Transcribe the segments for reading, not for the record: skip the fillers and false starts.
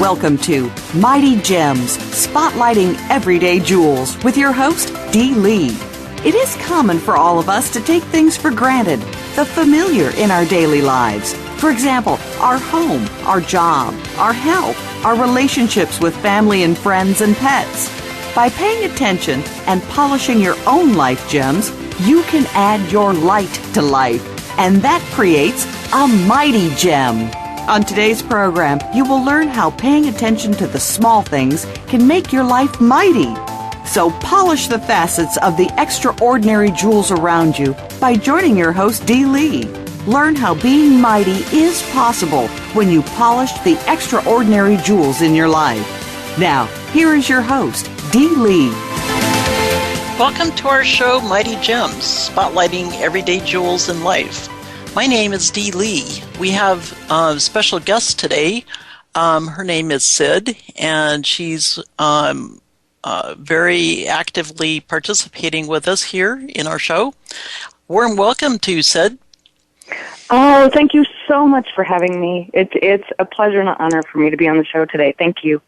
Welcome to Mighty Gems, spotlighting everyday jewels with your host, dLee. It is common for all of us to take things for granted, the familiar in our daily lives. For example, our home, our job, our health, our relationships with family and friends and pets. By paying attention and polishing your own life gems, you can add your light to life, and that creates a mighty gem. On today's program, you will learn how paying attention to the small things can make your life mighty. So polish the facets of the extraordinary jewels around you by joining your host, dLee. Learn how being mighty is possible when you polish the extraordinary jewels in your life. Now, here is your host, dLee. Welcome to our show, Mighty Gems, spotlighting everyday jewels in life. My name is dLee. We have a special guest today. Her name is Sid, and she's very actively participating with us here in our show. Warm welcome to Sid. Oh, thank you so much for having me. It's a pleasure and an honor for me to be on the show today. Thank you.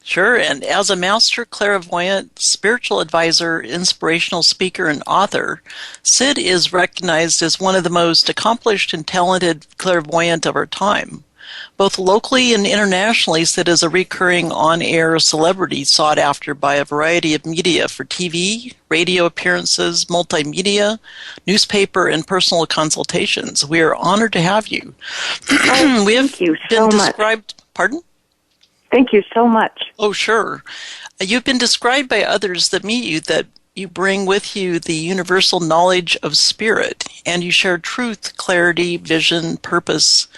Sure, and as a master clairvoyant, spiritual advisor, inspirational speaker, and author, Sid is recognized as one of the most accomplished and talented clairvoyant of our time. Both locally and internationally, Sid is a recurring on-air celebrity sought after by a variety of media for TV, radio appearances, multimedia, newspaper, and personal consultations. We are honored to have you. Oh, thank you so much. Pardon? Thank you so much. Oh, sure. You've been described by others that meet you that you bring with you the universal knowledge of spirit, and you share truth, clarity, vision, purpose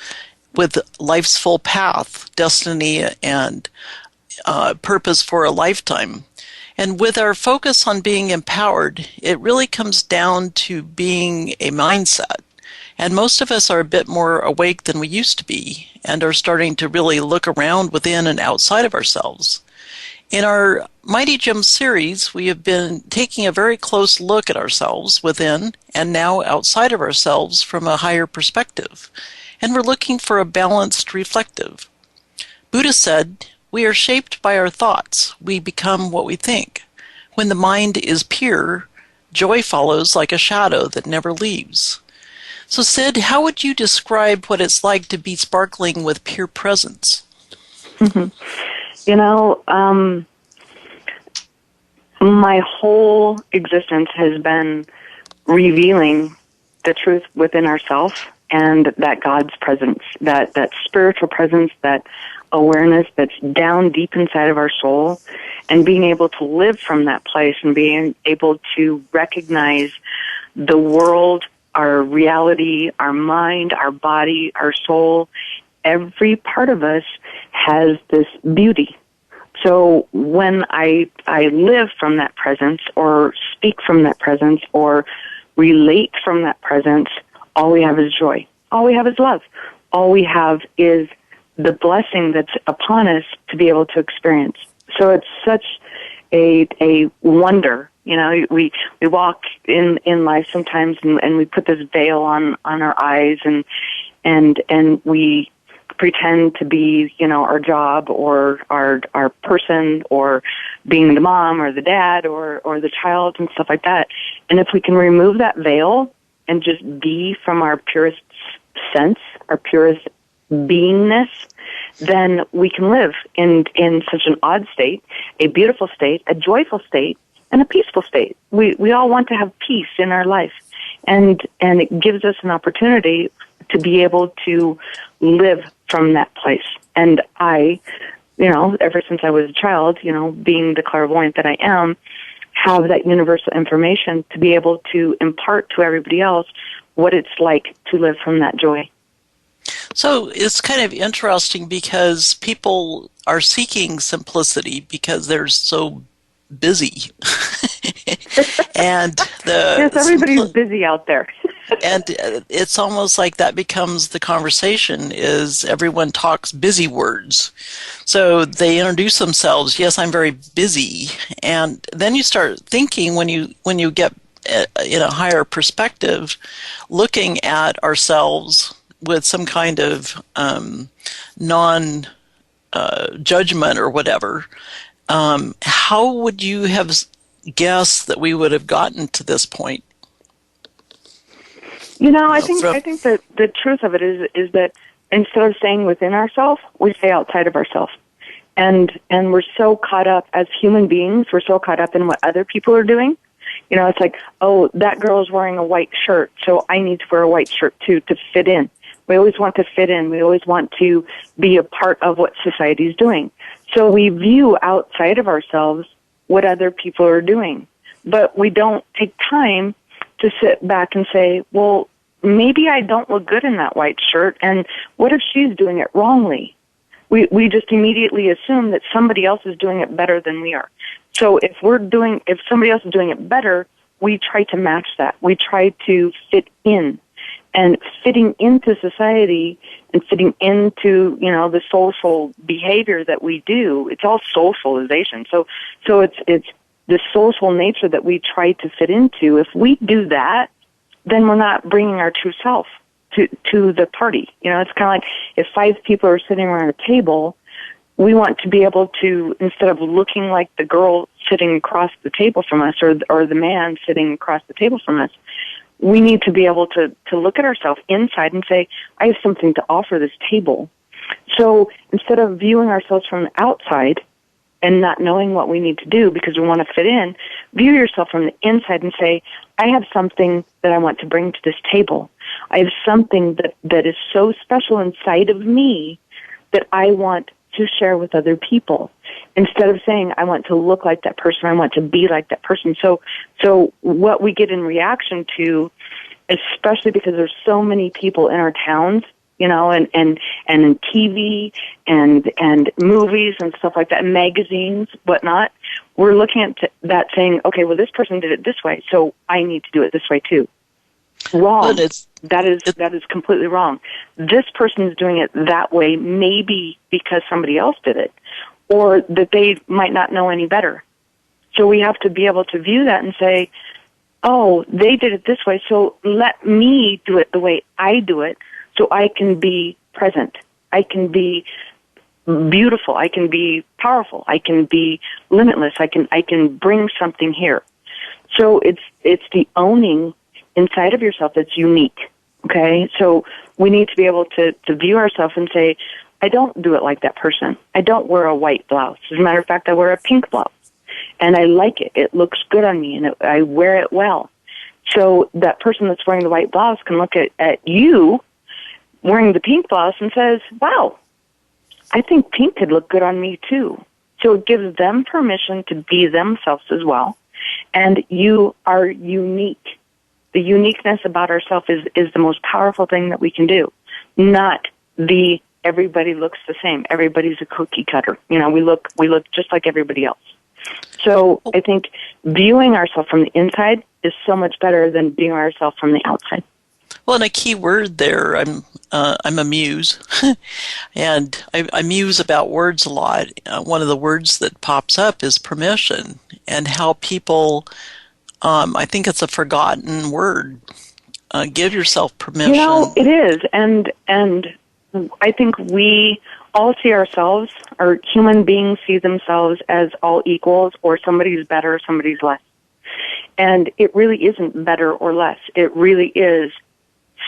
with life's full path, destiny, and purpose for a lifetime. And with our focus on being empowered, it really comes down to being a mindset. And most of us are a bit more awake than we used to be and are starting to really look around within and outside of ourselves. In our Mighty Gem series, we have been taking a very close look at ourselves within and now outside of ourselves from a higher perspective. And we're looking for a balanced reflective. Buddha said, "We are shaped by our thoughts. We become what we think. When the mind is pure, joy follows like a shadow that never leaves." So, Sid, how would you describe what it's like to be sparkling with pure presence? You know, my whole existence has been revealing the truth within ourselves and that God's presence, that spiritual presence, that awareness that's down deep inside of our soul, and being able to live from that place and being able to recognize the world, our reality, our mind, our body, our soul. Every part of us has this beauty. So when I live from that presence or speak from that presence or relate from that presence, all we have is joy. All we have is love. All we have is the blessing that's upon us to be able to experience. So it's such a wonder. You know, we walk in life sometimes and we put this veil on our eyes and we pretend to be, you know, our job or our person or being the mom or the dad or the child and stuff like that. And if we can remove that veil and just be from our purest sense, our purest beingness, then we can live in such an odd state, a beautiful state, a joyful state, and a peaceful state. We all want to have peace in our life, and it gives us an opportunity to be able to live from that place. And I, you know, ever since I was a child, you know, being the clairvoyant that I am, have that universal information to be able to impart to everybody else what it's like to live from that joy. So it's kind of interesting because people are seeking simplicity because they're so busy. And yes, everybody's busy out there. And it's almost like that becomes the conversation is everyone talks busy words. So they introduce themselves, yes, I'm very busy. And then you start thinking when you get in a higher perspective, looking at ourselves with some kind of judgment or whatever. How would you have guessed that we would have gotten to this point? I think that the truth of it is that instead of staying within ourselves, we stay outside of ourselves. And we're so caught up as human beings, we're so caught up in what other people are doing. It's like, oh, that girl is wearing a white shirt, so I need to wear a white shirt too to fit in. We always want to fit in. We always want to be a part of what society is doing. So we view outside of ourselves what other people are doing. But we don't take time to sit back and say, well, maybe I don't look good in that white shirt, and what if she's doing it wrongly? We just immediately assume that somebody else is doing it better than we are. So if somebody else is doing it better, we try to match that. We try to fit in. And fitting into society and fitting into, the social behavior that we do, it's all socialization. So it's the social nature that we try to fit into. If we do that, then we're not bringing our true self to the party. It's kind of like if 5 people are sitting around a table, we want to be able to, instead of looking like the girl sitting across the table from us or the man sitting across the table from us, we need to be able to look at ourselves inside and say, I have something to offer this table. So instead of viewing ourselves from the outside and not knowing what we need to do because we want to fit in, view yourself from the inside and say, I have something that I want to bring to this table. I have something that is so special inside of me that I want to share with other people. Instead of saying, I want to look like that person, I want to be like that person. So what we get in reaction to, especially because there's so many people in our towns, and in TV and movies and stuff like that, and magazines, whatnot, we're looking at that saying, okay, well, this person did it this way, so I need to do it this way too. Wrong. That is completely wrong. This person is doing it that way, maybe because somebody else did it, or that they might not know any better. So we have to be able to view that and say, oh, they did it this way, so let me do it the way I do it, so I can be present. I can be beautiful. I can be powerful. I can be limitless. I can bring something here. So it's the owning inside of yourself that's unique. Okay? So we need to be able to view ourselves and say, I don't do it like that person. I don't wear a white blouse. As a matter of fact, I wear a pink blouse. And I like it. It looks good on me, and I wear it well. So that person that's wearing the white blouse can look at you wearing the pink blouse and says, wow, I think pink could look good on me too. So it gives them permission to be themselves as well. And you are unique. The uniqueness about ourselves is the most powerful thing that we can do. Not the everybody looks the same. Everybody's a cookie cutter. We look just like everybody else. So I think viewing ourselves from the inside is so much better than viewing ourselves from the outside. Well, and a key word there, I'm a muse, and I muse about words a lot. One of the words that pops up is permission, and how people, I think it's a forgotten word. Give yourself permission. It is, and I think we all see ourselves, or human beings see themselves as all equals, or somebody's better, somebody's less. And it really isn't better or less. It really is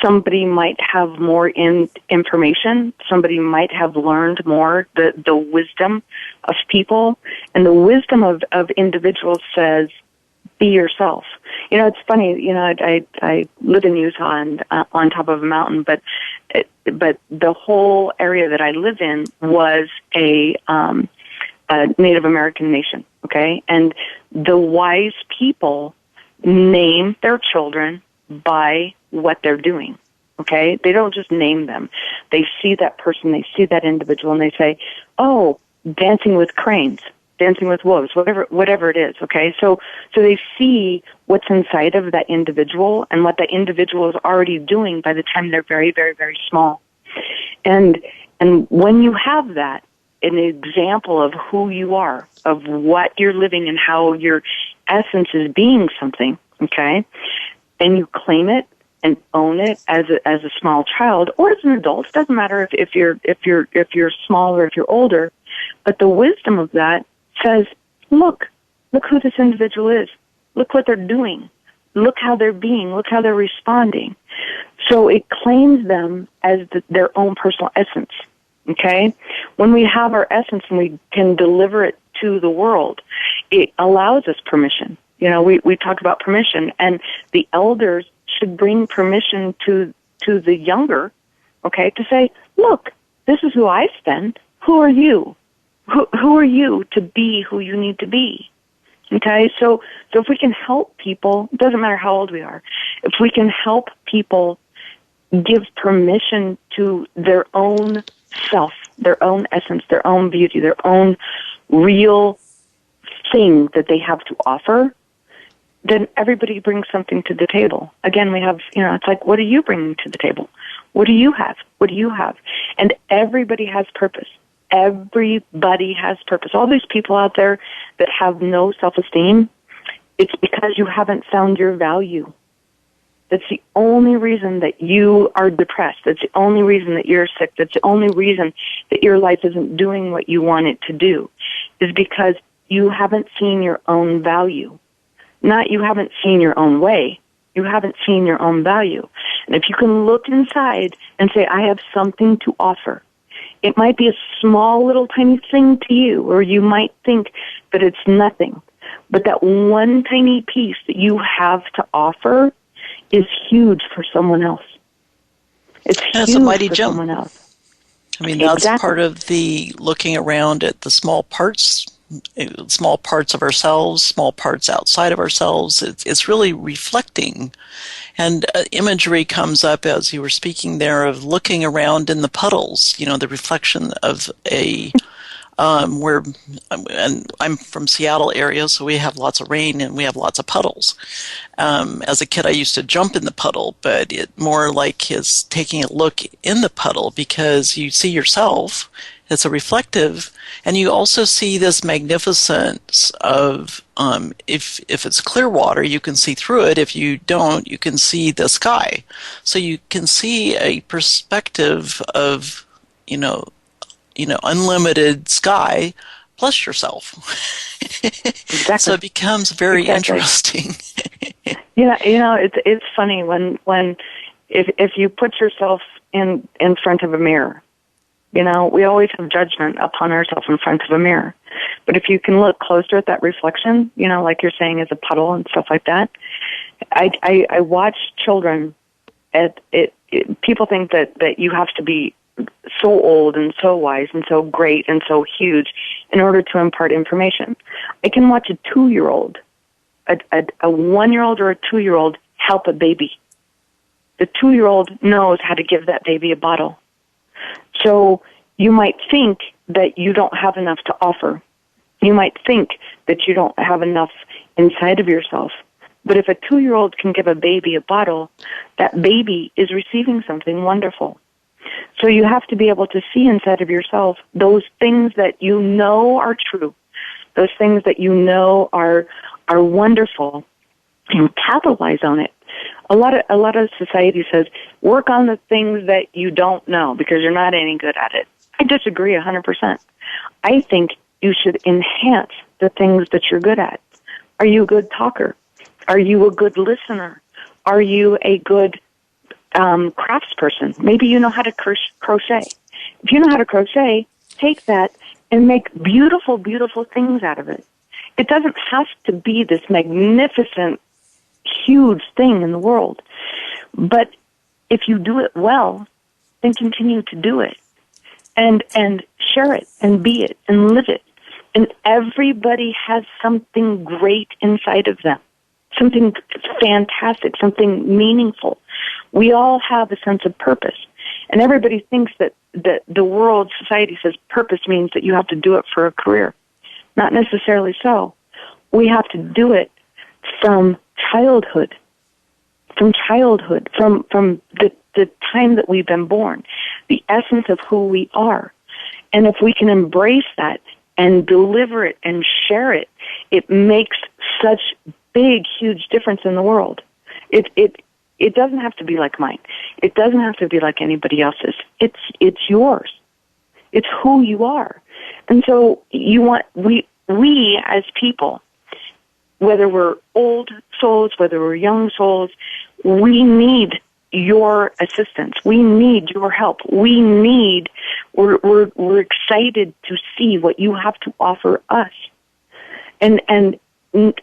somebody might have more information, somebody might have learned more, the wisdom of people, and the wisdom of individuals says, be yourself. It's funny, I live in Utah and on top of a mountain, but the whole area that I live in was a Native American nation, okay? And the wise people name their children by what they're doing, okay? They don't just name them. They see that person, they see that individual, and they say, oh, dancing with cranes, dancing with wolves, whatever it is, okay? So they see what's inside of that individual and what that individual is already doing by the time they're very, very, very small. And when you have that, an example of who you are, of what you're living and how your essence is being something, okay, and you claim it, and own it as a small child or as an adult. It doesn't matter if you're small or if you're older, but the wisdom of that says, look who this individual is. Look what they're doing. Look how they're being. Look how they're responding. So it claims them as their own personal essence. Okay? When we have our essence and we can deliver it to the world, it allows us permission. You know, we talk about permission, and the elders should bring permission to the younger, okay, to say, look, this is who I've been. Who are you? Who are you to be who you need to be? Okay, so if we can help people, it doesn't matter how old we are, if we can help people give permission to their own self, their own essence, their own beauty, their own real thing that they have to offer, then everybody brings something to the table. Again, we have, you know, it's like, what are you bringing to the table? What do you have? What do you have? And everybody has purpose. Everybody has purpose. All these people out there that have no self-esteem, it's because you haven't found your value. That's the only reason that you are depressed. That's the only reason that you're sick. That's the only reason that your life isn't doing what you want it to do, is because you haven't seen your own value. Not you haven't seen your own way. You haven't seen your own value. And if you can look inside and say, I have something to offer, it might be a small little tiny thing to you, or you might think that it's nothing. But that one tiny piece that you have to offer is huge for someone else. It's huge a mighty for jump. Someone else. I mean, that's Exactly. part of the looking around at the small parts of ourselves, small parts outside of ourselves. It's really reflecting. And imagery comes up as you were speaking there of looking around in the puddles, you know, the reflection of and I'm from Seattle area, so we have lots of rain and we have lots of puddles. As a kid, I used to jump in the puddle, but it more like is taking a look in the puddle because you see yourself. It's a reflective, and you also see this magnificence of if it's clear water, you can see through it. If you don't, you can see the sky. So you can see a perspective of, unlimited sky plus yourself. Exactly. So it becomes very interesting. It's funny when if you put yourself in front of a mirror. You know, we always have judgment upon ourselves in front of a mirror. But if you can look closer at that reflection, you know, like you're saying, as a puddle and stuff like that, I watch children people think that you have to be so old and so wise and so great and so huge in order to impart information. I can watch a 2-year-old, a 1-year-old or a 2-year-old help a baby. The 2-year-old knows how to give that baby a bottle. So you might think that you don't have enough to offer. You might think that you don't have enough inside of yourself. But if a 2-year-old can give a baby a bottle, that baby is receiving something wonderful. So you have to be able to see inside of yourself those things that you know are true, those things that you know are wonderful, and capitalize on it. A lot of society says, work on the things that you don't know because you're not any good at it. I disagree 100%. I think you should enhance the things that you're good at. Are you a good talker? Are you a good listener? Are you a good craftsperson? Maybe you know how to crochet. If you know how to crochet, take that and make beautiful, beautiful things out of it. It doesn't have to be this magnificent, huge thing in the world. But if you do it well, then continue to do it and share it and be it and live it. And everybody has something great inside of them, something fantastic, something meaningful. We all have a sense of purpose. And everybody thinks that the world, society says purpose means that you have to do it for a career. Not necessarily so. We have to do it from childhood, from the time that we've been born, the essence of who we are. And if we can embrace that and deliver it and share it, it makes such big, huge difference in the world. It doesn't have to be like mine. It doesn't have to be like anybody else's. It's yours. It's who you are. And so we as people, whether we're old souls, whether we're young souls, we need your assistance. We need your help. We're excited to see what you have to offer us. And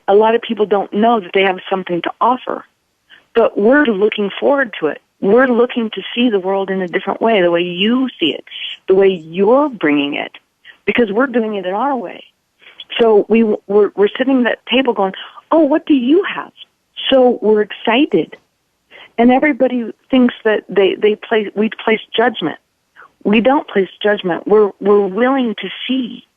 a lot of people don't know that they have something to offer, but we're looking forward to it. We're looking to see the world in a different way, the way you see it, the way you're bringing it, because we're doing it in our way. So we're sitting at that table going, oh, what do you have? So we're excited. And everybody thinks that we place judgment. We don't place judgment. We're willing to see.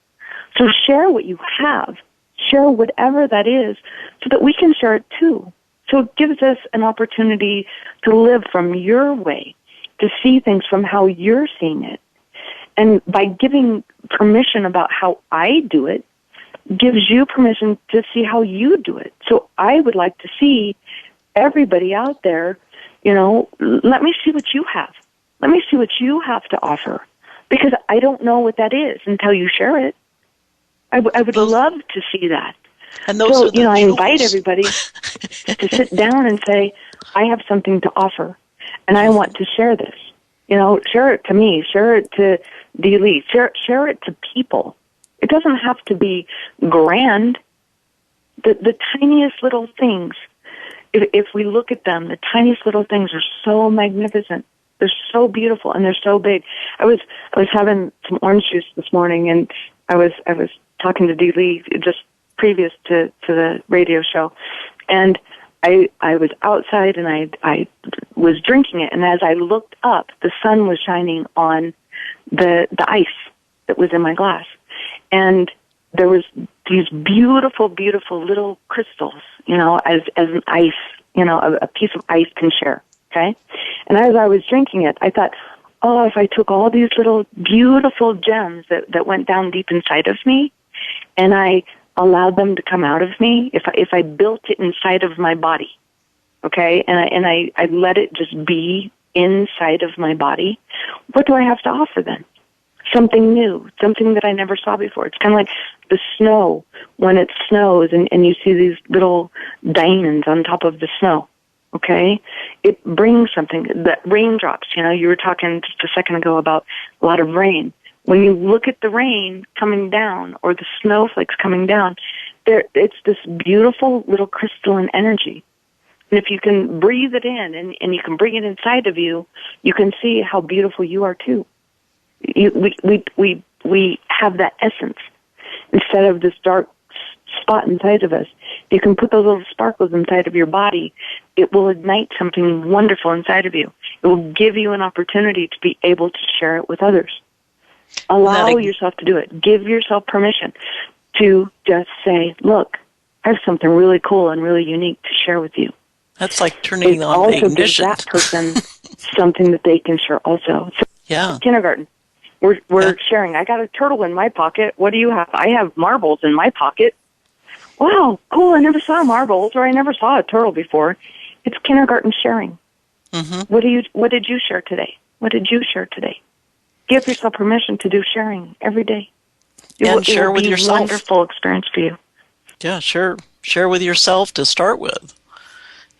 So share what you have. Share whatever that is so that we can share it too. So it gives us an opportunity to live from your way, to see things from how you're seeing it. And by giving permission about how I do it, gives you permission to see how you do it. So I would like to see everybody out there, let me see what you have. Let me see what you have to offer. Because I don't know what that is until you share it. I would love to see that. And those are the I invite everybody to sit down and say, I have something to offer, and I want to share this. Share it to me, share it to dLee, share it to people. It doesn't have to be grand. The tiniest little things, if we look at them, the tiniest little things are so magnificent. They're so beautiful, and they're so big. I was having some orange juice this morning, and I was talking to dLee just previous to the radio show, and I was outside and I was drinking it, and as I looked up, the sun was shining on the ice that was in my glass, and there was these beautiful, beautiful little crystals, as an ice, a piece of ice can share, okay? And as I was drinking it, I thought, oh, if I took all these little beautiful gems that went down deep inside of me, and I allowed them to come out of me, if I built it inside of my body, okay, and I let it just be inside of my body, what do I have to offer then? Something new, something that I never saw before. It's kind of like the snow when it snows and you see these little diamonds on top of the snow, okay? It brings something, the raindrops, you were talking just a second ago about a lot of rain. When you look at the rain coming down or the snowflakes coming down, it's this beautiful little crystalline energy. And if you can breathe it in and you can bring it inside of you, you can see how beautiful you are too. We have that essence instead of this dark spot inside of us. You can put those little sparkles inside of your body. It will ignite something wonderful inside of you. It will give you an opportunity to be able to share it with others. Allow yourself to do it. Give yourself permission to just say, look, I have something really cool and really unique to share with you. That's like turning on the ignition. It also gives that person something that they can share also. So yeah. Kindergarten. We're sharing. I got a turtle in my pocket. What do you have? I have marbles in my pocket. Wow, cool. I never saw marbles or I never saw a turtle before. It's kindergarten sharing. Mm-hmm. What did you share today? What did you share today? Give yourself permission to do sharing every day. And share with yourself. It will be a wonderful experience for you. Yeah, share with yourself to start with.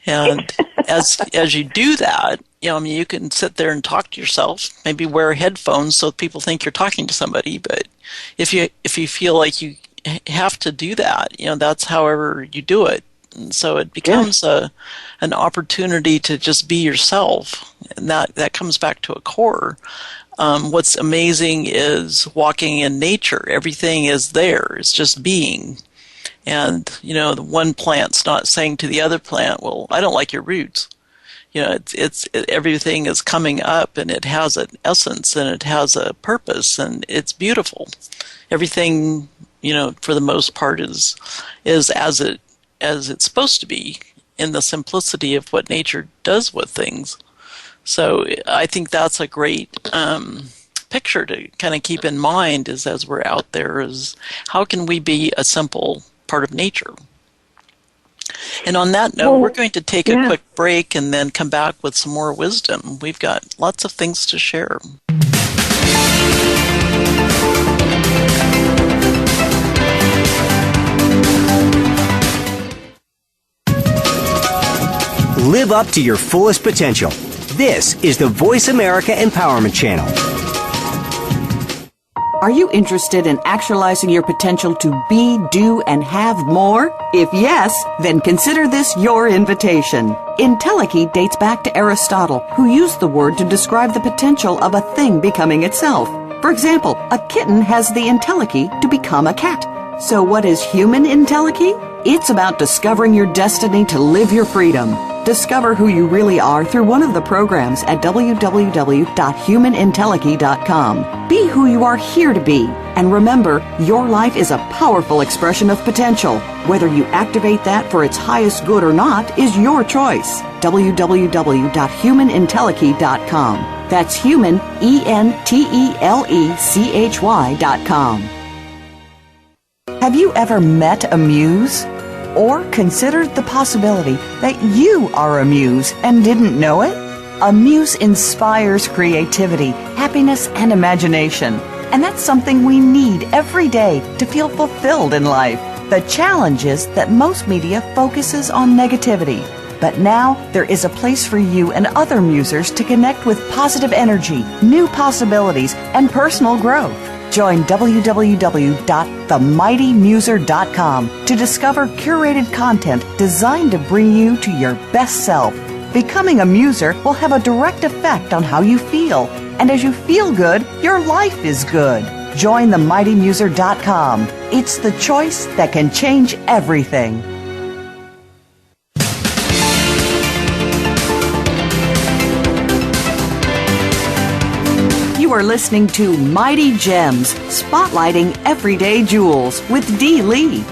And as you do that, you can sit there and talk to yourself, maybe wear headphones so people think you're talking to somebody. But if you feel like you have to do that, that's however you do it. And so it becomes an opportunity to just be yourself. And that comes back to a core. What's amazing is walking in nature. Everything is there. It's just being. And, the one plant's not saying to the other plant, well, I don't like your roots. Everything is coming up and it has an essence and it has a purpose and it's beautiful. Everything, for the most part is as it's supposed to be in the simplicity of what nature does with things. So I think that's a great picture to kind of keep in mind as we're out there is how can we be a simple part of nature? And on that note, we're going to take a quick break and then come back with some more wisdom. We've got lots of things to share. Live up to your fullest potential. This is the Voice America Empowerment Channel. Are you interested in actualizing your potential to be, do, and have more? If yes, then consider this your invitation. Entelechy dates back to Aristotle, who used the word to describe the potential of a thing becoming itself. For example, a kitten has the entelechy to become a cat. So what is human entelechy? It's about discovering your destiny to live your freedom. Discover who you really are through one of the programs at www.humanentelechy.com. Be who you are here to be. And remember, your life is a powerful expression of potential. Whether you activate that for its highest good or not is your choice. www.humanentelechy.com. That's human, ENTELECHY.com. Have you ever met a muse? Or considered the possibility that you are a muse and didn't know it? A muse inspires creativity, happiness, and imagination. And that's something we need every day to feel fulfilled in life. The challenge is that most media focuses on negativity. But now there is a place for you and other musers to connect with positive energy, new possibilities, and personal growth. Join www.themightymuser.com to discover curated content designed to bring you to your best self. Becoming a muser will have a direct effect on how you feel. And as you feel good, your life is good. Join themightymuser.com. It's the choice that can change everything. You are listening to Mighty Gems, spotlighting everyday jewels with dLee.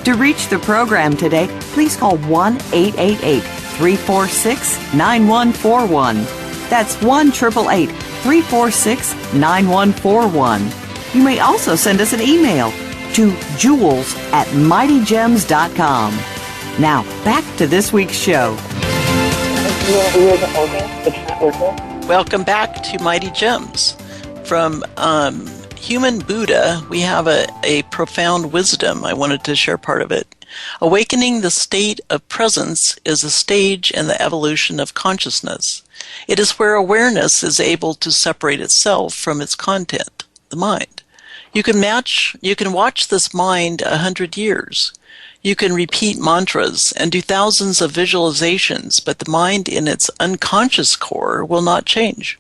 To reach the program today, please call 1-888-346-9141. That's 1-888-346-9141. You may also send us an email to jewels@mightygems.com. Now, back to this week's show. Welcome back to Mighty Gems. From Human Buddha, we have a profound wisdom. I wanted to share part of it. Awakening the state of presence is a stage in the evolution of consciousness. It is where awareness is able to separate itself from its content, the mind. You can watch this mind 100 years. You can repeat mantras and do thousands of visualizations, but the mind in its unconscious core will not change.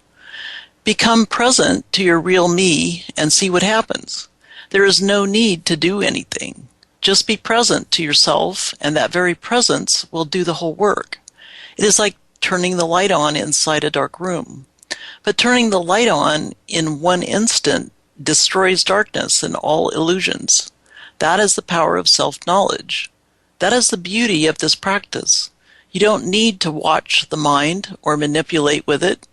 Become present to your real me and see what happens. There is no need to do anything. Just be present to yourself, and that very presence will do the whole work. It is like turning the light on inside a dark room. But turning the light on in one instant destroys darkness and all illusions. That is the power of self-knowledge. That is the beauty of this practice. You don't need to watch the mind or manipulate with it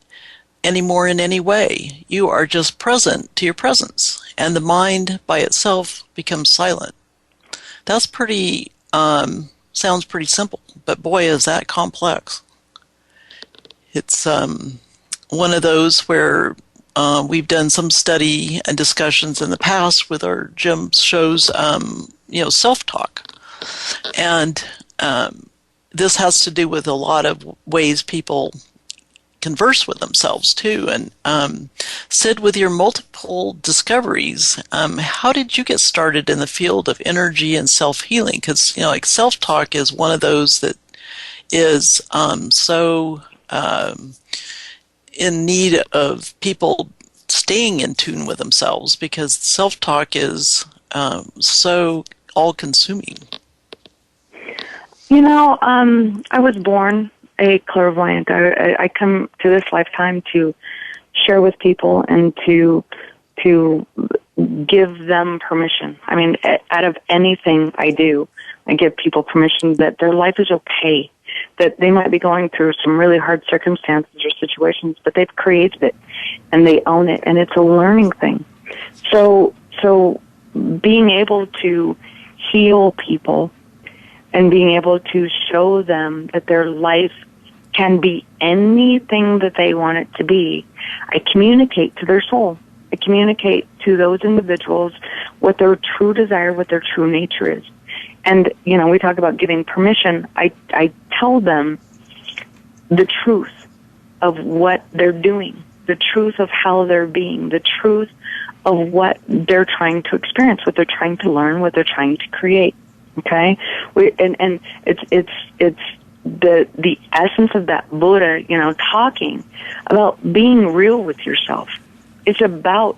anymore in any way. You are just present to your presence, and the mind by itself becomes silent. That's pretty, sounds pretty simple, but boy, is that complex. It's one of those where we've done some study and discussions in the past with our gym shows, self-talk. And this has to do with a lot of ways people converse with themselves too. And Sid, with your multiple discoveries, how did you get started in the field of energy and self-healing? Because self-talk is one of those that is so in need of people staying in tune with themselves, because self-talk is so all-consuming. I was born a clairvoyant. I come to this lifetime to share with people and to give them permission. I mean, out of anything I do, I give people permission that their life is okay, that they might be going through some really hard circumstances or situations, but they've created it and they own it, and it's a learning thing. So being able to heal people and being able to show them that their life can be anything that they want it to be, I communicate to their soul. I communicate to those individuals what their true desire, what their true nature is. And, we talk about giving permission. I tell them the truth of what they're doing, the truth of how they're being, the truth of what they're trying to experience, what they're trying to learn, what they're trying to create. Okay? And it's the essence of that Buddha, talking about being real with yourself. It's about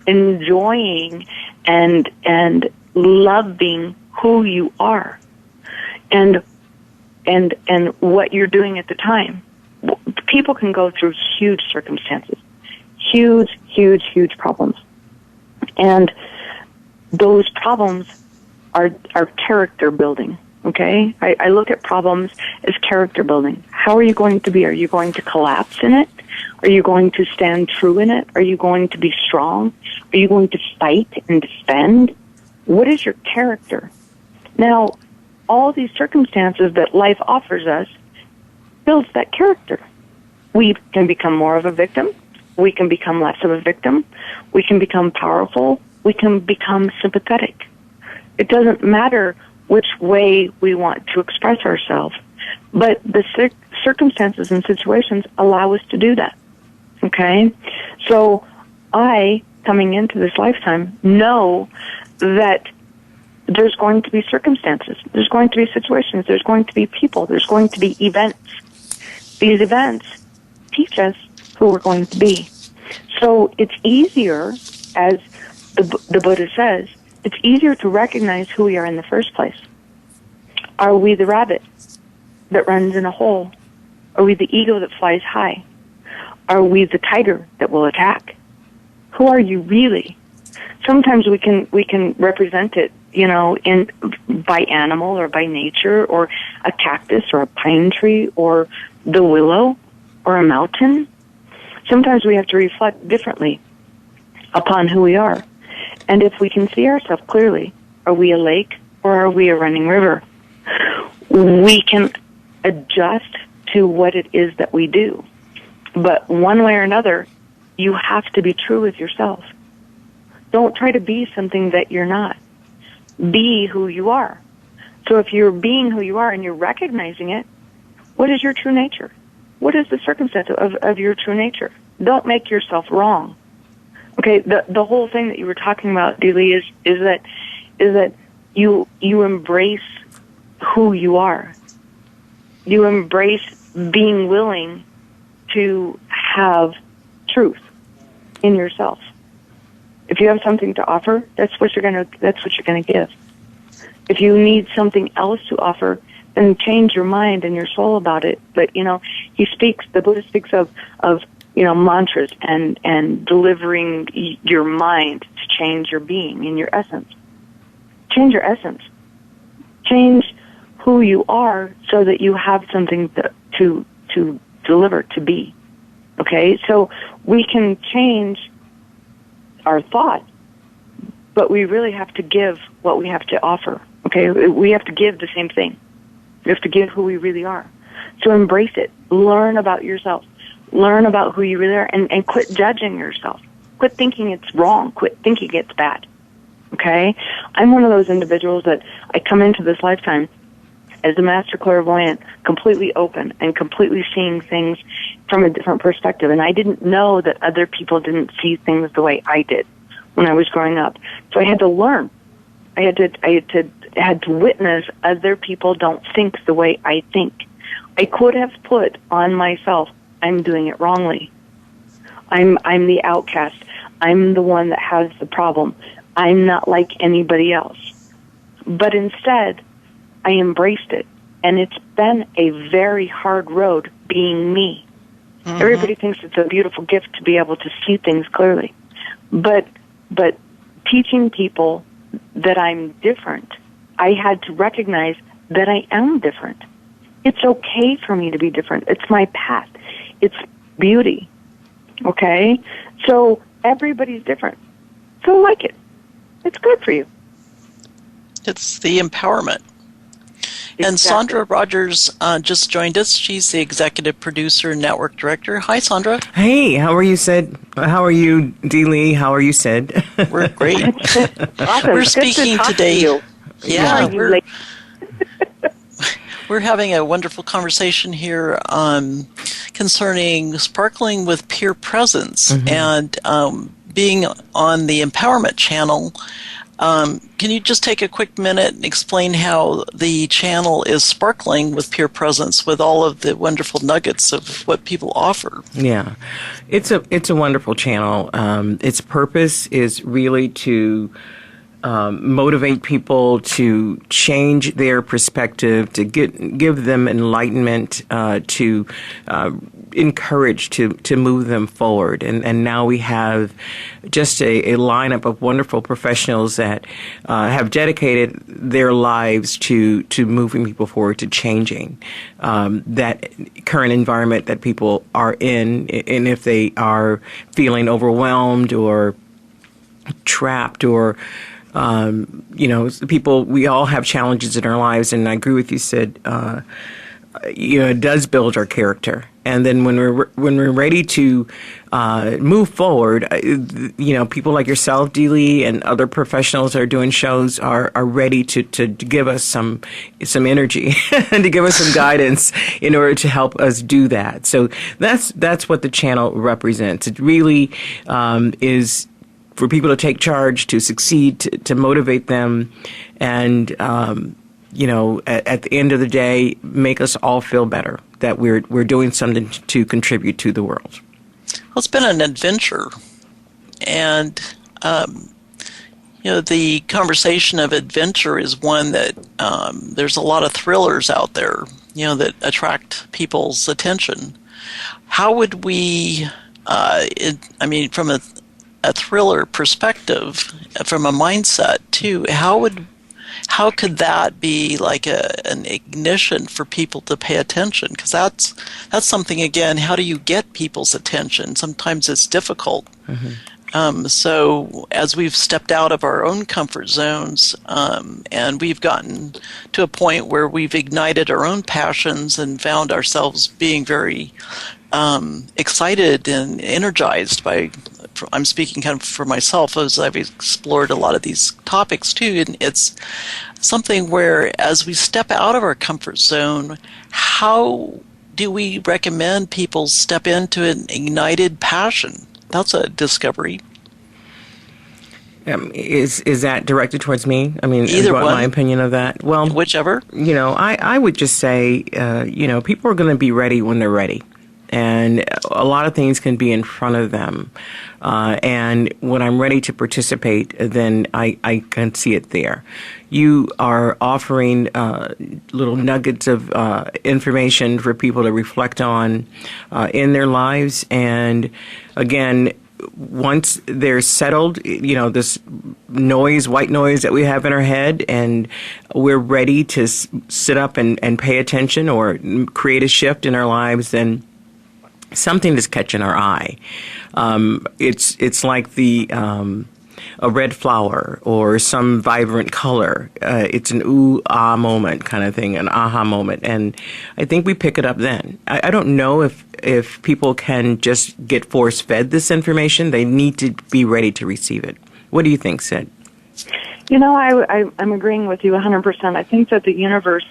enjoying and loving who you are and what you're doing at the time. People can go through huge circumstances, huge problems. And those problems are character building. Okay? I look at problems as character building. How are you going to be? Are you going to collapse in it? Are you going to stand true in it? Are you going to be strong? Are you going to fight and defend? What is your character? Now, all these circumstances that life offers us builds that character. We can become more of a victim. We can become less of a victim. We can become powerful. We can become sympathetic. It doesn't matter which way we want to express ourselves, but the circumstances and situations allow us to do that. Okay? So I, coming into this lifetime, know that there's going to be circumstances, there's going to be situations, there's going to be people, there's going to be events. These events teach us who we're going to be. So it's easier, as the Buddha says, it's easier to recognize who we are in the first place. Are we the rabbit that runs in a hole? Are we the eagle that flies high? Are we the tiger that will attack? Who are you really? Sometimes we can represent it, by animal or by nature or a cactus or a pine tree or the willow or a mountain. Sometimes we have to reflect differently upon who we are. And if we can see ourselves clearly, are we a lake or are we a running river? We can adjust to what it is that we do. But one way or another, you have to be true with yourself. Don't try to be something that you're not. Be who you are. So if you're being who you are and you're recognizing it, what is your true nature? What is the circumstance of your true nature? Don't make yourself wrong. Okay, the whole thing that you were talking about, dLee, is that you embrace who you are. You embrace being willing to have truth in yourself. If you have something to offer, that's what you're gonna give. If you need something else to offer, then change your mind and your soul about it. But the Buddha speaks of mantras and delivering your mind to change your being and your essence. Change your essence. Change who you are so that you have something to deliver, to be. Okay? So we can change our thought, but we really have to give what we have to offer. Okay? We have to give the same thing. We have to give who we really are. So embrace it. Learn about yourself. Learn about who you really are and quit judging yourself. Quit thinking it's wrong. Quit thinking it's bad. Okay? I'm one of those individuals that I come into this lifetime as a master clairvoyant, completely open and completely seeing things from a different perspective. And I didn't know that other people didn't see things the way I did when I was growing up. So I had to learn. I had to witness other people don't think the way I think. I could have put on myself, I'm doing it wrongly. I'm the outcast. I'm the one that has the problem. I'm not like anybody else. But instead, I embraced it. And it's been a very hard road being me. Mm-hmm. Everybody thinks it's a beautiful gift to be able to see things clearly. But teaching people that I'm different, I had to recognize that I am different. It's okay for me to be different. It's my path. It's beauty. Okay? So everybody's different. So like it. It's good for you. It's the empowerment. And Sandra Rogers just joined us. She's the executive producer and network director. Hi, Sandra. Hey, how are you, Sid? How are you, dLee? How are you, Sid? We're great. Awesome. We're Good speaking to talk today. To you. Yeah, Sorry, we're having a wonderful conversation here concerning sparkling with peer presence and being on the Empowerment Channel. Can you just take a quick minute and explain how the channel is sparkling with peer presence with all of the wonderful nuggets of what people offer? Yeah, it's a wonderful channel. Its purpose is really to motivate people to change their perspective, to give them enlightenment, to encourage to move them forward. And now we have just a lineup of wonderful professionals that have dedicated their lives to moving people forward, to changing that current environment that people are in, and if they are feeling overwhelmed or trapped or people, we all have challenges in our lives, and I agree with you, Sid. It does build our character, and then when we're ready to move forward, people like yourself, dLee, and other professionals that are doing shows are ready to give us some energy and to give us some guidance in order to help us do that. So that's what the channel represents. It really is for people to take charge, to succeed, to motivate them, and at the end of the day, make us all feel better that we're doing something to contribute to the world. Well, it's been an adventure, and the conversation of adventure is one that there's a lot of thrillers out there, that attract people's attention. How would we, from a thriller perspective, from a mindset too, how could that be like an ignition for people to pay attention? Because that's something, again, how do you get people's attention? Sometimes it's difficult. So as we've stepped out of our own comfort zones, and we've gotten to a point where we've ignited our own passions and found ourselves being very excited and energized by, I'm speaking kind of for myself as I've explored a lot of these topics too, and it's something where as we step out of our comfort zone, how do we recommend people step into an ignited passion? That's a discovery. Is that directed towards me? I mean, either one. My opinion of that? Well, whichever. I would just say, people are going to be ready when they're ready. And a lot of things can be in front of them. And when I'm ready to participate, then I can see it there. You are offering little nuggets of information for people to reflect on in their lives. And again, once they're settled, this white noise that we have in our head, and we're ready to sit up and pay attention or create a shift in our lives, then something is catching our eye. It's like a red flower or some vibrant color. It's an ooh-ah moment kind of thing, an aha moment. And I think we pick it up then. I don't know if people can just get force-fed this information. They need to be ready to receive it. What do you think, Sid? I'm agreeing with you 100%. I think that the universe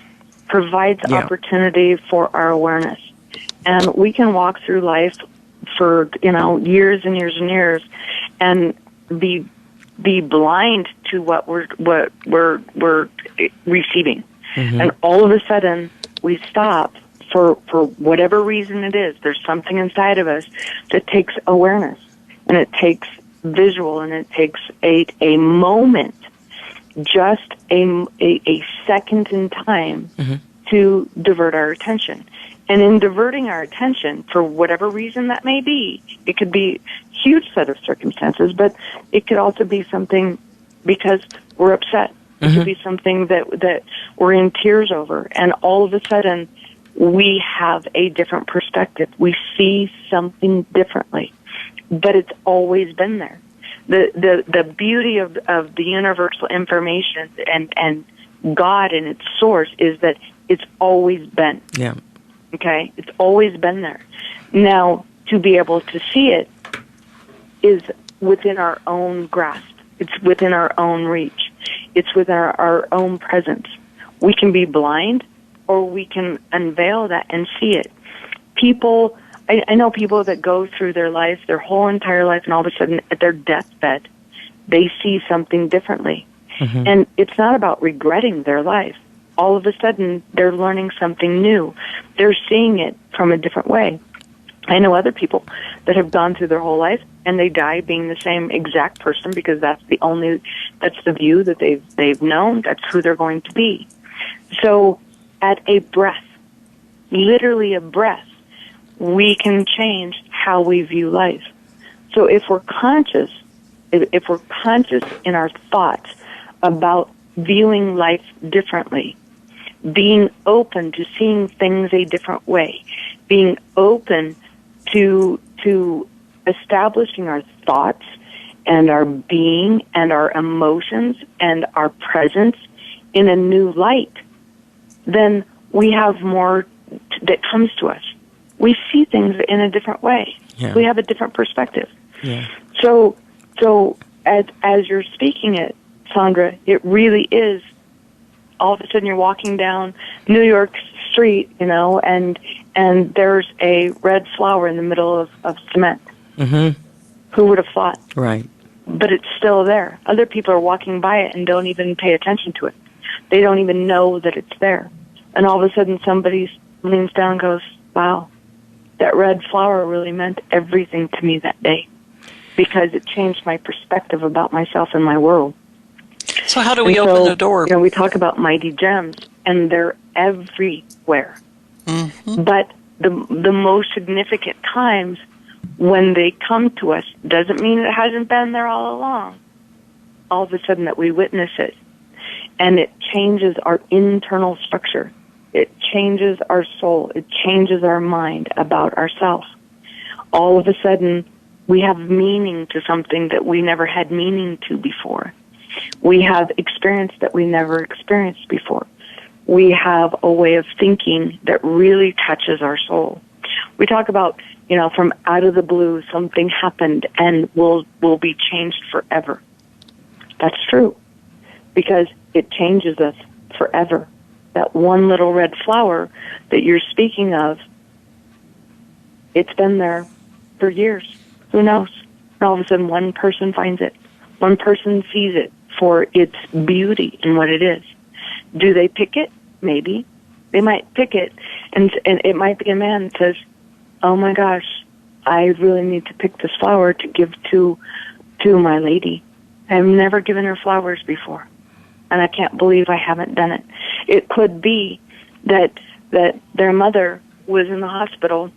provides opportunity for our awareness. And we can walk through life for, years and years and years and be blind to what we're receiving. And all of a sudden we stop for whatever reason it is. There's something inside of us that takes awareness, and it takes visual, and it takes a moment, just a second in time to divert our attention. And in diverting our attention, for whatever reason that may be, it could be a huge set of circumstances, but it could also be something because we're upset. It could be something that we're in tears over, and all of a sudden we have a different perspective. We see something differently, but it's always been there. The beauty of the universal information and God and its source is that It's always been. Yeah. Okay? It's always been there. Now, to be able to see it is within our own grasp. It's within our own reach. It's within our own presence. We can be blind, or we can unveil that and see it. People, I know people that go through their life, their whole entire life, and all of a sudden at their deathbed, they see something differently. Mm-hmm. And it's not about regretting their life. All of a sudden, they're learning something new. They're seeing it from a different way. I know other people that have gone through their whole life and they die being the same exact person because that's the view that they've known. That's who they're going to be. So at a breath, literally a breath, we can change how we view life. So if we're conscious in our thoughts about viewing life differently, being open to seeing things a different way, being open to establishing our thoughts and our being and our emotions and our presence in a new light, then we have more that comes to us. We see things in a different way. Yeah. We have a different perspective. Yeah. So as you're speaking it, Sandra, it really is all of a sudden you're walking down New York Street, and there's a red flower in the middle of cement. Mm-hmm. Who would have thought? Right. But it's still there. Other people are walking by it and don't even pay attention to it. They don't even know that it's there. And all of a sudden somebody leans down and goes, wow, that red flower really meant everything to me that day because it changed my perspective about myself and my world. So how do we open the door? We talk about mighty gems, and they're everywhere. Mm-hmm. But the most significant times when they come to us doesn't mean it hasn't been there all along. All of a sudden that we witness it, and it changes our internal structure. It changes our soul. It changes our mind about ourselves. All of a sudden, we have meaning to something that we never had meaning to before. We have experience that we never experienced before. We have a way of thinking that really touches our soul. We talk about, from out of the blue, something happened and will be changed forever. That's true, because it changes us forever. That one little red flower that you're speaking of, it's been there for years. Who knows? And all of a sudden, one person finds it. One person sees it for its beauty and what it is. Do they pick it? Maybe. They might pick it, and it might be a man that says, oh my gosh, I really need to pick this flower to give to my lady. I've never given her flowers before, and I can't believe I haven't done it. It could be that their mother was in the hospital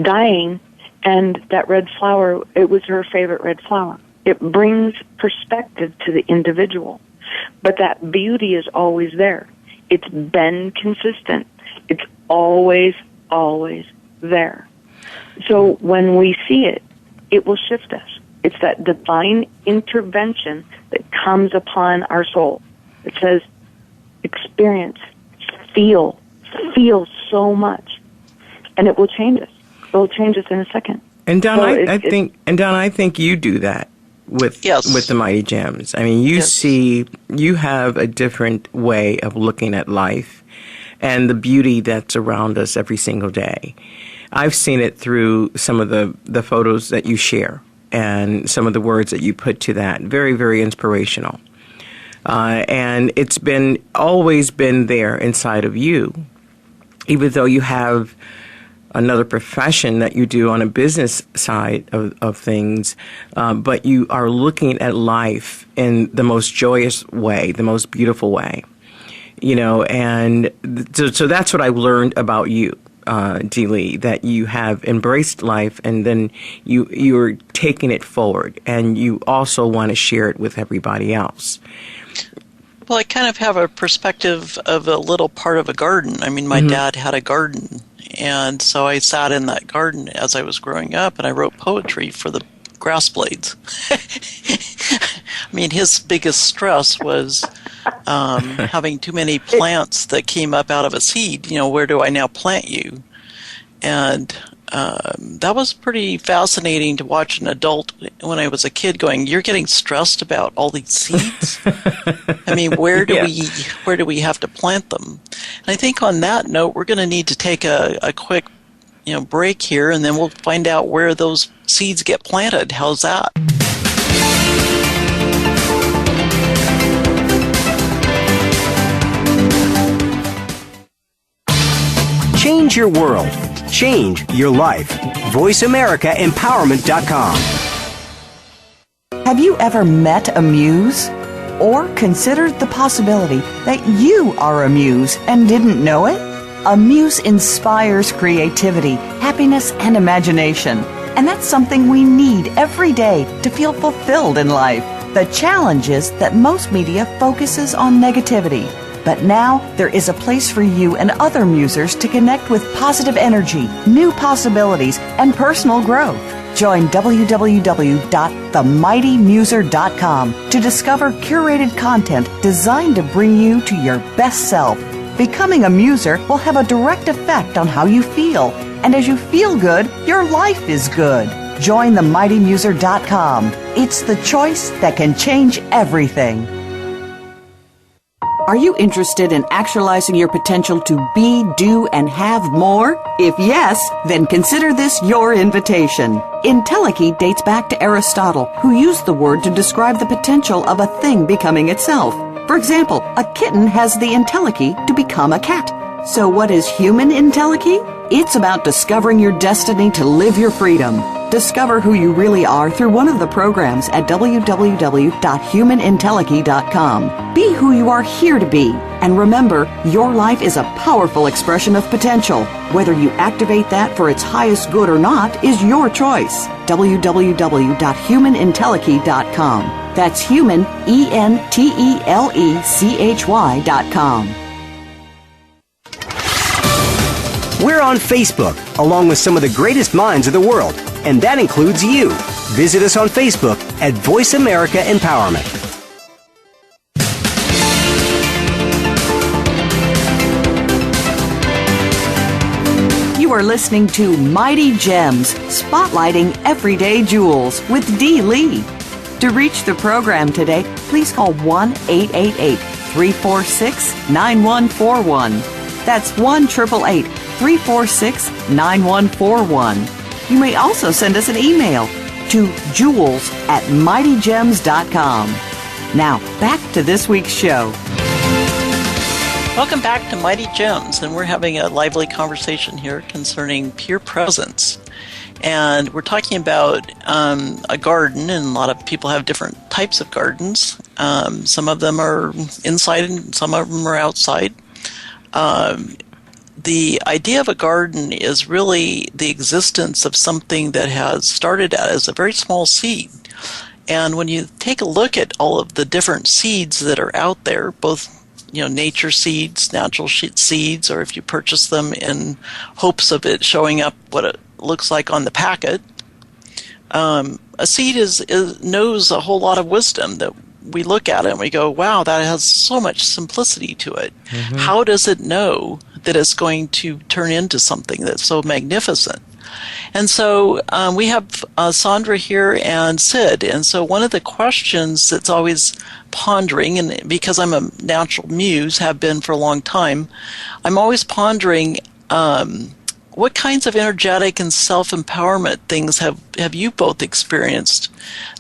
dying, and that red flower, it was her favorite red flower. It brings perspective to the individual. But that beauty is always there. It's been consistent. It's always, always there. So when we see it, it will shift us. It's that divine intervention that comes upon our soul. It says, experience, feel so much, and it will change us. It will change us in a second. And Don, I think you do that with the Mighty Gems. I mean, you have a different way of looking at life and the beauty that's around us every single day. I've seen it through some of the photos that you share and some of the words that you put to that. Very, very inspirational. And it's always been there inside of you, even though you have another profession that you do on a business side of things, but you are looking at life in the most joyous way, the most beautiful way, and so that's what I learned about you, dLee, that you have embraced life and then you're taking it forward, and you also want to share it with everybody else. Well, I kind of have a perspective of a little part of a garden. I mean, my dad had a garden, and so I sat in that garden as I was growing up, and I wrote poetry for the grass blades. I mean, his biggest stress was having too many plants that came up out of a seed. Where do I now plant you? And that was pretty fascinating to watch an adult when I was a kid going, you're getting stressed about all these seeds? I mean, where do we have to plant them? And I think on that note, we're going to need to take a quick break here, and then we'll find out where those seeds get planted. How's that? Change your world. Change your life. VoiceAmericaEmpowerment.com. Have you ever met a muse? Or considered the possibility that you are a muse and didn't know it? A muse inspires creativity, happiness, and imagination. And that's something we need every day to feel fulfilled in life. The challenge is that most media focuses on negativity. But now there is a place for you and other musers to connect with positive energy, new possibilities, and personal growth. Join www.themightymuser.com to discover curated content designed to bring you to your best self. Becoming a muser will have a direct effect on how you feel. And as you feel good, your life is good. Join themightymuser.com. It's the choice that can change everything. Are you interested in actualizing your potential to be, do, and have more? If yes, then consider this your invitation. Entelechy dates back to Aristotle, who used the word to describe the potential of a thing becoming itself. For example, a kitten has the entelechy to become a cat. So what is human entelechy? It's about discovering your destiny to live your freedom. Discover who you really are through one of the programs at www.humanentelechy.com. Be who you are here to be. And remember, your life is a powerful expression of potential. Whether you activate that for its highest good or not is your choice. www.humanentelechy.com. That's human, ENTELECHY.com. We're on Facebook, along with some of the greatest minds of the world, and that includes you. Visit us on Facebook at Voice America Empowerment. You are listening to Mighty Gems, spotlighting everyday jewels with dLee. To reach the program today, please call 1-888-346-9141. That's 1-888-346-9141. You may also send us an email to jewels@mightygems.com. Now, back to this week's show. Welcome back to Mighty Gems, and we're having a lively conversation here concerning pure presence. And we're talking about a garden, and a lot of people have different types of gardens. Some of them are inside and some of them are outside. The idea of a garden is really the existence of something that has started out as a very small seed. And when you take a look at all of the different seeds that are out there, both nature seeds, natural seeds, or if you purchase them in hopes of it showing up what it looks like on the packet, a seed knows a whole lot of wisdom that we look at it and we go, wow, that has so much simplicity to it. Mm-hmm. How does it know that it's going to turn into something that's so magnificent? And so we have Sandra here and Sid. And so one of the questions that's always pondering, and because I'm a natural muse, have been for a long time, I'm always pondering what kinds of energetic and self-empowerment things have you both experienced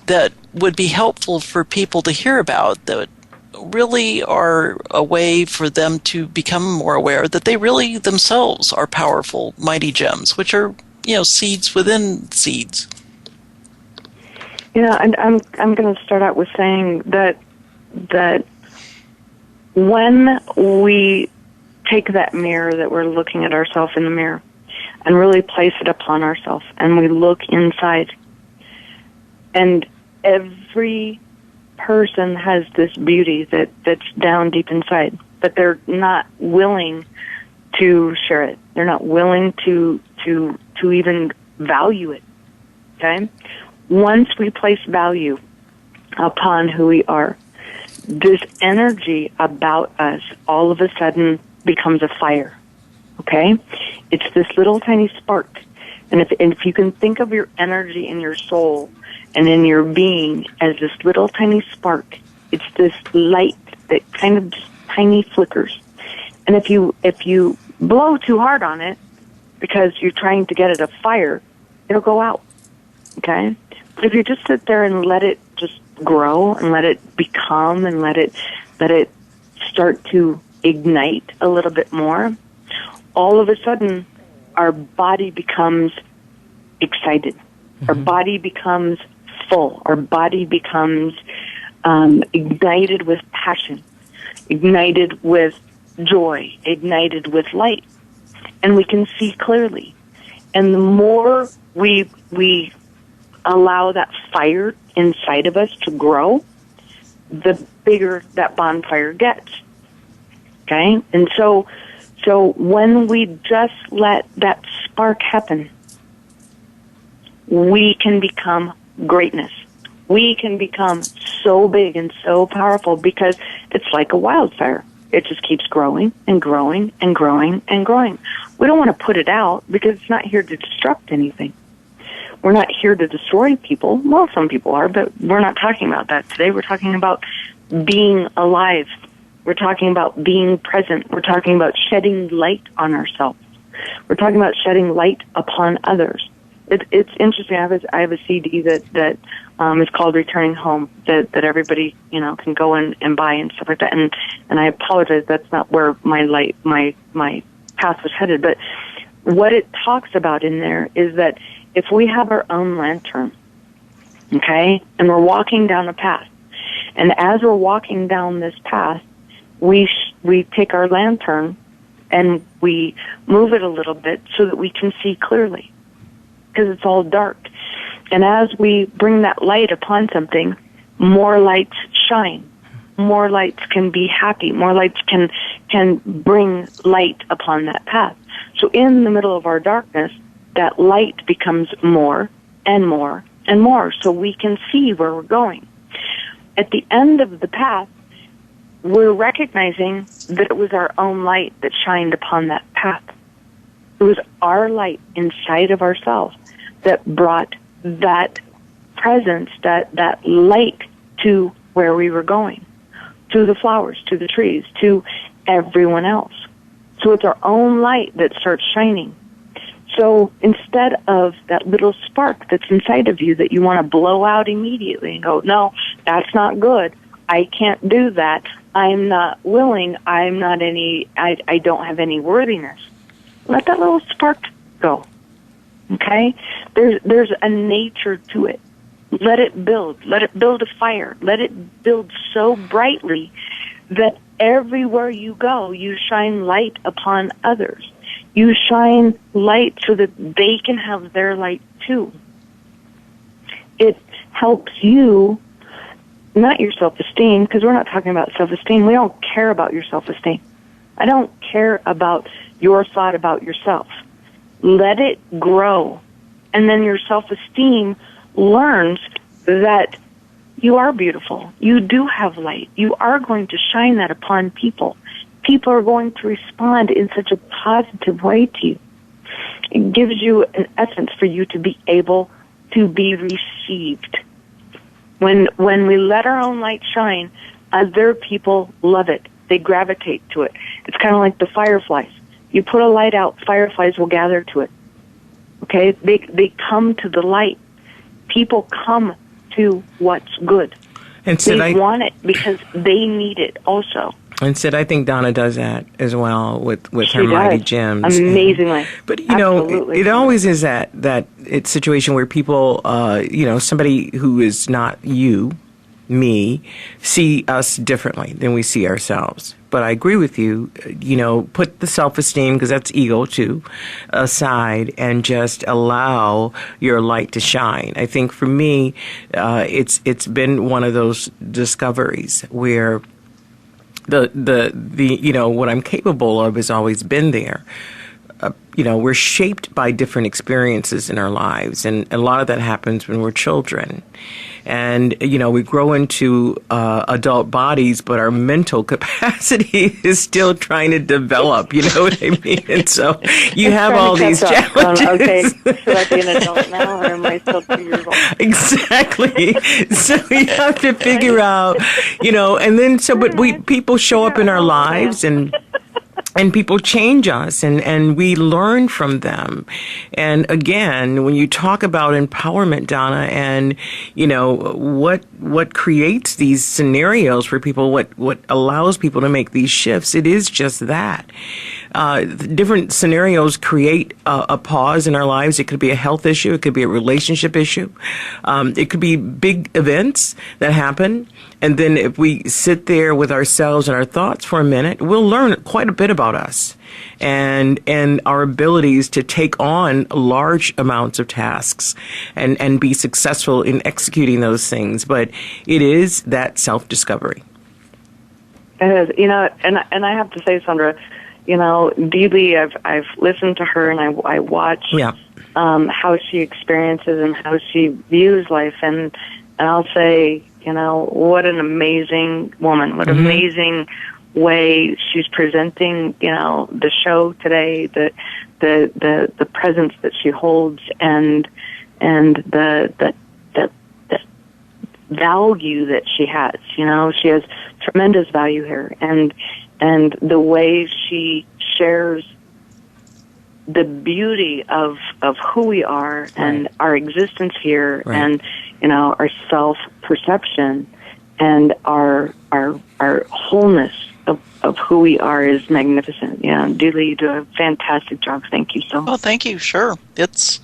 that would be helpful for people to hear about, that really are a way for them to become more aware that they really themselves are powerful, mighty gems, which are, seeds within seeds. And I'm going to start out with saying that when we take that mirror that we're looking at ourselves in the mirror and really place it upon ourselves, and we look inside, and every person has this beauty that's down deep inside, but they're not willing to share it. They're not willing to even value it. Okay? Once we place value upon who we are, this energy about us all of a sudden becomes a fire. Okay? It's this little tiny spark. And if you can think of your energy in your soul and in your being as this little tiny spark, it's this light that kind of just tiny flickers. And if you blow too hard on it because you're trying to get it afire, it'll go out. Okay? But if you just sit there and let it just grow and let it become and let it start to ignite a little bit more, all of a sudden our body becomes excited. Our body becomes full. Our body becomes ignited with passion, ignited with joy, ignited with light. And we can see clearly. And the more we allow that fire inside of us to grow, the bigger that bonfire gets. Okay? And so when we just let that spark happen, we can become greatness. We can become so big and so powerful because it's like a wildfire. It just keeps growing and growing and growing and growing. We don't want to put it out because it's not here to destruct anything. We're not here to destroy people. Well, some people are, but we're not talking about that today. We're talking about being alive. We're talking about being present. We're talking about shedding light on ourselves. We're talking about shedding light upon others. It's interesting. I have a CD that is called Returning Home that everybody can go and buy and stuff like that. And I apologize, that's not where my path was headed. But what it talks about in there is that if we have our own lantern, okay, and we're walking down a path, and as we're walking down this path, we take our lantern and we move it a little bit so that we can see clearly, because it's all dark. And as we bring that light upon something, more lights shine. More lights can be happy. More lights can bring light upon that path. So in the middle of our darkness, that light becomes more and more and more, so we can see where we're going. At the end of the path, we're recognizing that it was our own light that shined upon that path. It was our light inside of ourselves that brought that presence, that light to where we were going, to the flowers, to the trees, to everyone else. So it's our own light that starts shining. So instead of that little spark that's inside of you that you want to blow out immediately and go, no, that's not good, I can't do that, I'm not willing, I don't have any worthiness, let that little spark go. Okay? There's a nature to it. Let it build. Let it build a fire. Let it build so brightly that everywhere you go, you shine light upon others. You shine light so that they can have their light too. It helps you, not your self-esteem, because we're not talking about self-esteem. We don't care about your self-esteem. I don't care about your thought about yourself. Let it grow. And then your self-esteem learns that you are beautiful. You do have light. You are going to shine that upon people. People are going to respond in such a positive way to you. It gives you an essence for you to be able to be received. When we let our own light shine, other people love it. They gravitate to it. It's kind of like the fireflies. You put a light out, fireflies will gather to it. Okay? They come to the light. People come to what's good. And Sid, they want it because they need it also. And Sid, I think Donna does that as well with her Mighty Gems. Amazingly. But, it always is that it's situation where people, somebody who is not you, me, see us differently than we see ourselves. But I agree with you, put the self-esteem, because that's ego too, aside and just allow your light to shine. I think for me, it's been one of those discoveries where the what I'm capable of has always been there. we're shaped by different experiences in our lives, and a lot of that happens when we're children. And, we grow into adult bodies, but our mental capacity is still trying to develop, you know what I mean? And so you have all these challenges. Okay, should I be an adult now, or am I still 2 years old? Exactly. So you have to figure out, and then people show up in our lives, and people change us, and we learn from them. And again, when you talk about empowerment, Donna, and what creates these scenarios for people, what allows people to make these shifts, it is just that. Different scenarios create a pause in our lives. It could be a health issue. It could be a relationship issue. It could be big events that happen. And then if we sit there with ourselves and our thoughts for a minute, we'll learn quite a bit about us and our abilities to take on large amounts of tasks and be successful in executing those things. But it is that self-discovery. It is, and I have to say, Sandra, dLee, I've listened to her, and I watch how she experiences and how she views life, and I'll say, what an amazing woman, what amazing way she's presenting, the show today, the presence that she holds, and the value that she has. She has tremendous value here, and the way she shares the beauty of who we are and our existence here, and our self-perception and our wholeness of who we are is magnificent. dLee, you do a fantastic job. Thank you so much. Well, thank you. Sure. It's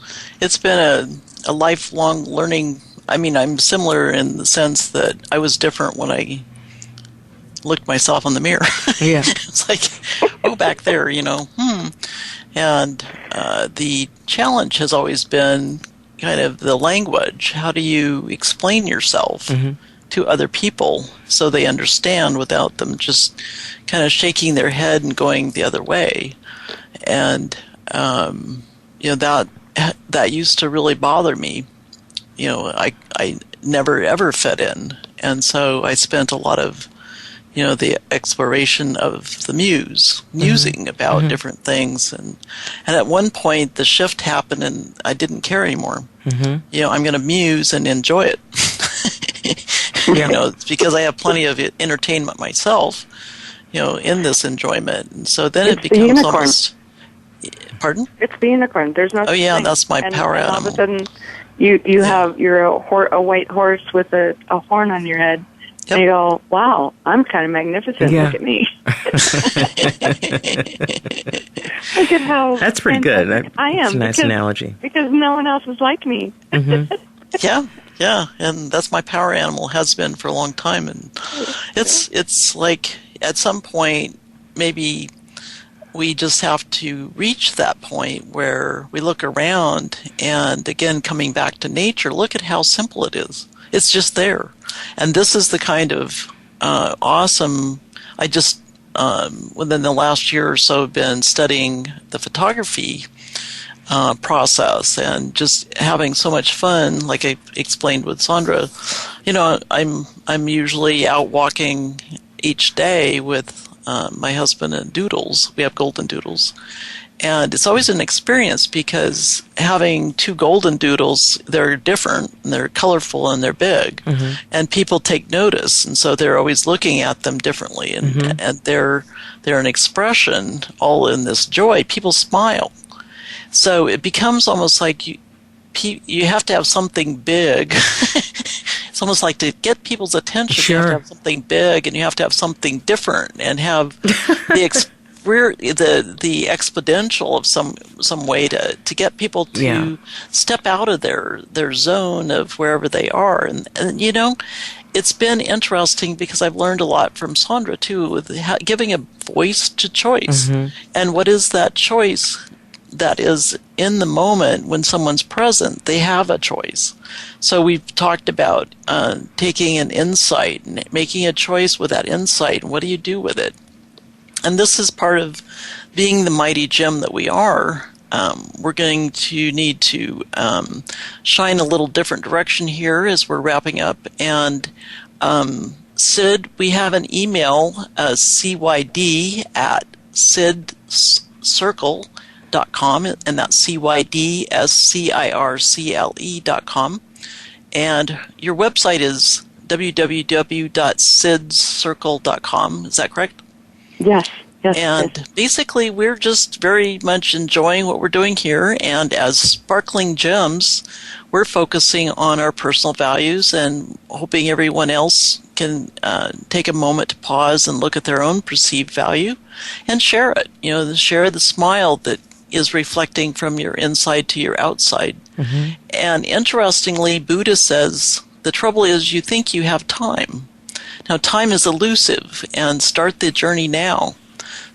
been a lifelong learning. I mean, I'm similar in the sense that I was different when I looked myself in the mirror. Yeah. It's like, go back there, And the challenge has always been kind of the language. How do you explain yourself to other people so they understand without them just kind of shaking their head and going the other way? And, that used to really bother me. I never ever fit in. And so I spent a lot of the exploration of the musing about different things. And at one point, the shift happened, and I didn't care anymore. I'm going to muse and enjoy it. It's because I have plenty of entertainment myself, in this enjoyment. And so then it becomes almost... Pardon? It's the unicorn. There's no... Oh, yeah, that's my power animal. All of a sudden, you're a white horse with a horn on your head. Yep. And you go, wow, I'm kind of magnificent. Yeah. Look at me. Look at how... That's pretty good. I am. That's a nice analogy. Because no one else is like me. Yeah, and that's my power animal, has been for a long time. And it's like, at some point, maybe we just have to reach that point where we look around, and again, coming back to nature, look at how simple it is. It's just there. And this is the kind of awesome... I just, within the last year or so, have been studying the photography process and just having so much fun, like I explained with Sandra. I'm usually out walking each day with my husband and doodles. We have golden doodles. And it's always an experience because having two golden doodles, they're different, and they're colorful, and they're big. And people take notice, and so they're always looking at them differently. And, and they're an expression all in this joy. People smile. So it becomes almost like you have to have something big. It's almost like to get people's attention, Sure. you have to have something big, and you have to have something different, and have the the exponential of some way to get people to step out of their zone of wherever they are. And it's been interesting because I've learned a lot from Sandra too, with giving a voice to choice. And what is that choice? That is, in the moment when someone's present, they have a choice. So we've talked about taking an insight and making a choice with that insight, and what do you do with it? And this is part of being the mighty gem that we are. We're going to need to shine a little different direction here as we're wrapping up. And Sid, we have an email, cyd@sidcircle.com, and that's cydscircle.com. And your website is www.sidcircle.com. Is that correct? Yes. And basically, we're just very much enjoying what we're doing here. And as sparkling gems, we're focusing on our personal values and hoping everyone else can take a moment to pause and look at their own perceived value and share it. Share the smile that is reflecting from your inside to your outside. Mm-hmm. And interestingly, Buddha says, the trouble is you think you have time. Now, time is elusive, and start the journey now.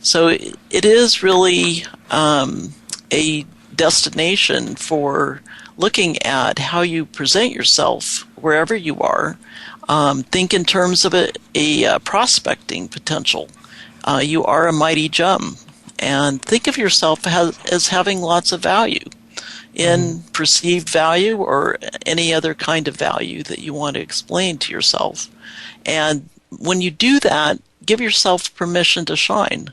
So it is really a destination for looking at how you present yourself wherever you are. Think in terms of a prospecting potential. You are a mighty gem, and think of yourself as having lots of value in perceived value or any other kind of value that you want to explain to yourself. And when you do that, give yourself permission to shine.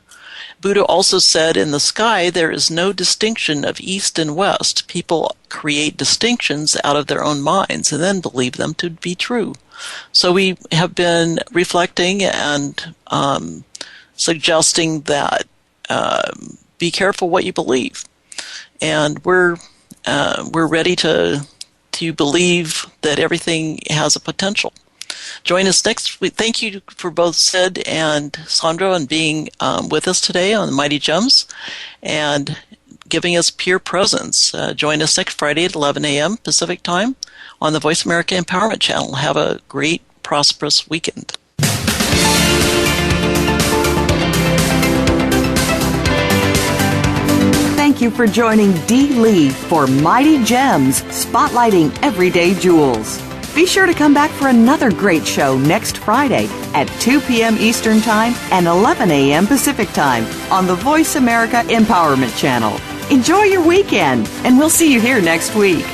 Buddha also said, in the sky, there is no distinction of east and west. People create distinctions out of their own minds and then believe them to be true. So we have been reflecting and suggesting that be careful what you believe. And we're ready to believe that everything has a potential. Join us next week. Thank you for both Sid and Sandra and being with us today on the Mighty Gems and giving us pure presence. Join us next Friday at 11 a.m. Pacific Time on the Voice America Empowerment Channel. Have a great, prosperous weekend. Thank you for joining dLee for Mighty Gems, spotlighting everyday jewels. Be sure to come back for another great show next Friday at 2 p.m. Eastern Time and 11 a.m. Pacific Time on the Voice America Empowerment Channel. Enjoy your weekend, and we'll see you here next week.